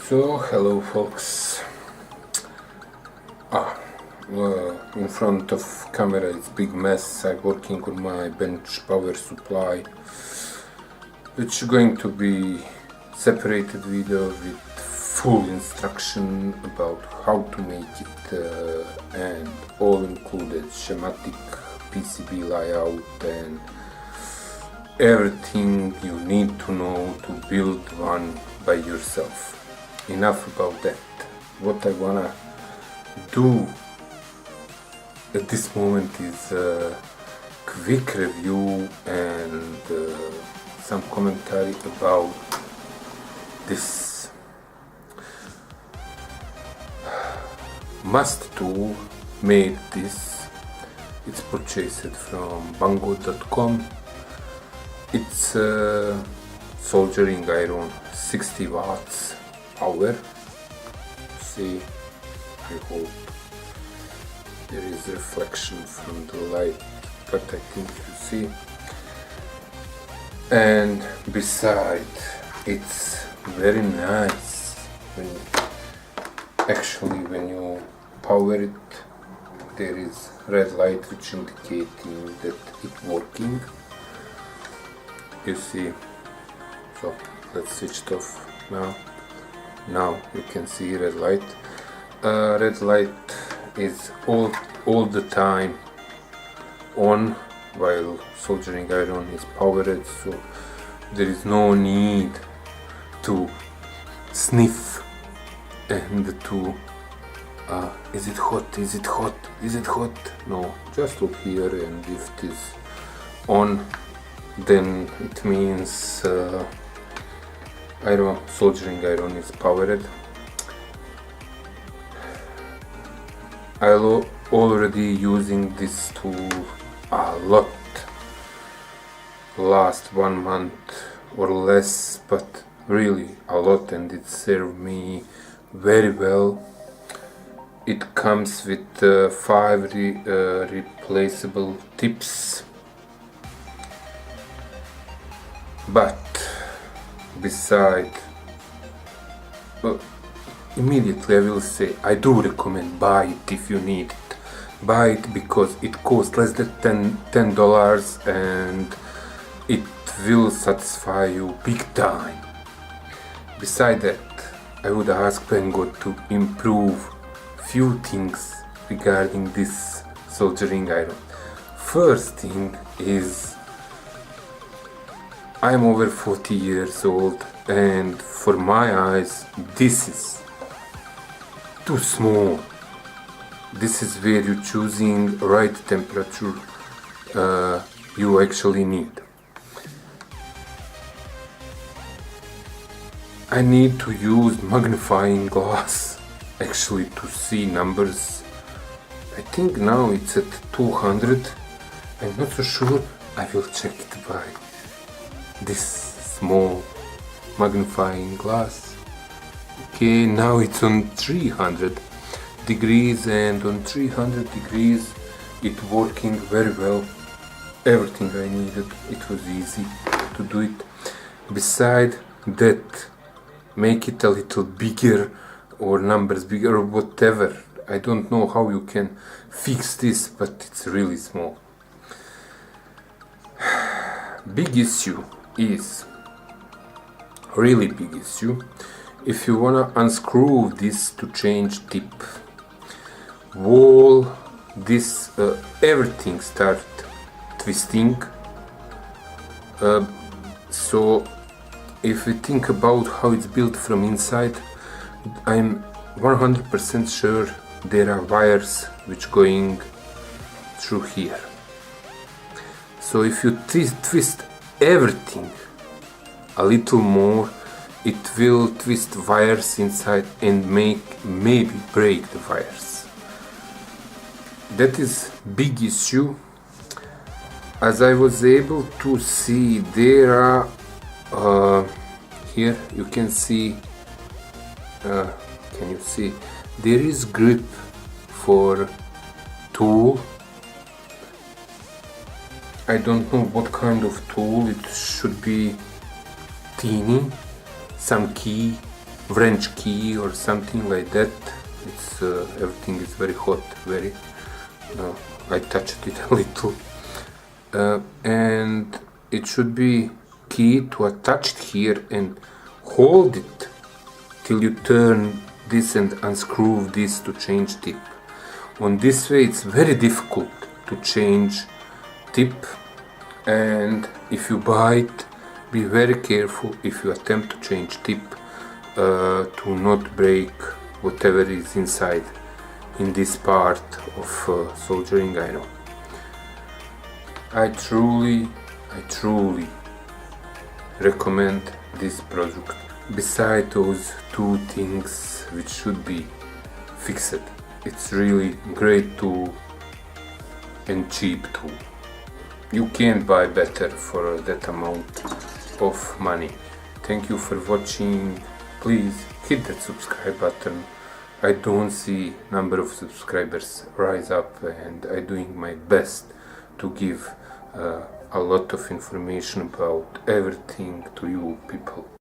So, hello folks. In front of camera it's big mess. I'm working on my bench power supply, which is going to be separated video with full instruction about how to make it and all included schematic PCB layout and everything you need to know to build one by yourself. Enough about that. What I wanna do at this moment is a quick review and some commentary about this Mustool made this. It's purchased from bango.com. It's a soldering iron, 60 watts power. See, I hope there is reflection from the light, but I think you see. And beside, it's very nice when you power it. There is red light which indicating that it's working. You see. So let's switch it off now. Now you can see red light. Red light is all the time on while soldering iron is powered, so there is no need to sniff and to is it hot, is it hot, is it hot? No, just look here, and if it is on, then it means soldering iron is powered. I'm already using this tool a lot, last 1 month or less, but really a lot, and it served me very well. It comes with 5 replaceable tips, but beside, immediately I will say I do recommend buy it if you need it. Buy it because it costs less than $10 and it will satisfy you big time. Beside that, I would ask Bango to improve few things regarding this soldering iron. First thing is, I'm over 40 years old, and for my eyes this is too small. This is where you're choosing right temperature you actually need. I need to use magnifying glass actually to see numbers. I think now it's at 200. I'm not so sure. I will check it by this small magnifying glass. Okay, now it's on 300 degrees, and on 300 degrees it's working very well. Everything I needed, it was easy to do it. Beside that, make it a little bigger or numbers bigger or whatever. I don't know how you can fix this, but it's really small. Big issue is, really big issue, if you wanna unscrew this to change tip, wall, this everything start twisting. So if we think about how it's built from inside, I'm 100% sure there are wires which going through here. So if you twist everything a little more, it will twist wires inside and maybe break the wires. That is big issue. As I was able to see, there are here you can see, can you see, there is grip for tool. I don't know what kind of tool, it should be teeny, some key wrench key or something like that. It's everything is very hot, very I touched it a little, and it should be key to attach it here and hold it till you turn this and unscrew this to change tip. On this way it's very difficult to change tip, and if you buy it, be very careful if you attempt to change tip to not break whatever is inside in this part of soldering iron. I truly recommend this product. Beside those two things which should be fixed, it's really great tool and cheap tool. You can't buy better for that amount of money. Thank you for watching. Please hit that subscribe button. I don't see number of subscribers rise up, and I'm doing my best to give a lot of information about everything to you people.